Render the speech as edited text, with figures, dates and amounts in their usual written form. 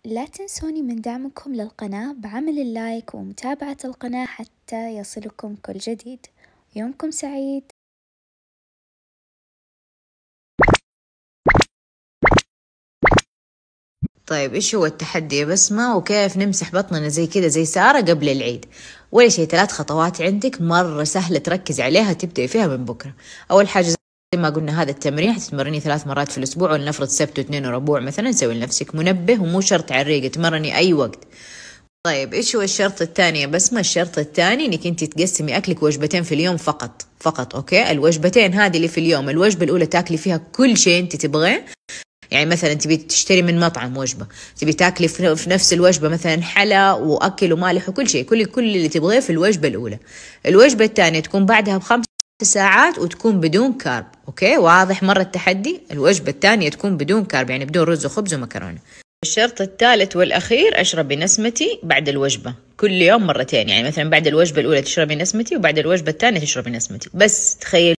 لا تنسوني من دعمكم للقناة بعمل اللايك ومتابعة القناة حتى يصلكم كل جديد. يومكم سعيد. طيب إيش هو التحدي يا بسمة، وكيف نمسح بطننا زي كده زي سارة قبل العيد؟ ولا شيء، 3 خطوات عندك مرة سهلة تركز عليها تبدأي فيها من بكرة. أول حاجة زي ما قلنا هذا التمرين حتتمرني 3 مرات في الأسبوع، ولنفرض سبت و2 وربوع مثلا. سوي لنفسك منبه ومو شرط على الريقة، تمرني أي وقت. طيب إيش هو الشرط الثاني يا بسمة؟ الشرط الثاني إنك أنت تقسمي أكلك وجبتين في اليوم فقط. أوكي، الوجبتين هذه اللي في اليوم، الوجبة الأولى تاكلي فيها كل شيء أنت تبغيه. يعني مثلا تبي تشتري من مطعم وجبة، تبي تاكلي في نفس الوجبة مثلا حلا وأكل ومالح وكل شيء، كل اللي تبغيه في الوجبة الأولى. الوجبة الثانية تكون بعدها ب5 ساعات وتكون بدون كارب. أوكي، واضح مرة التحدي؟ الوجبة الثانية تكون بدون كارب، يعني بدون رز وخبز ومكرونة. الشرط الثالث والأخير، أشربي نسمتي بعد الوجبة كل يوم مرتين. يعني مثلا بعد الوجبة الأولى تشربي نسمتي، وبعد الوجبة الثانية تشربي نسمتي. بس تخيل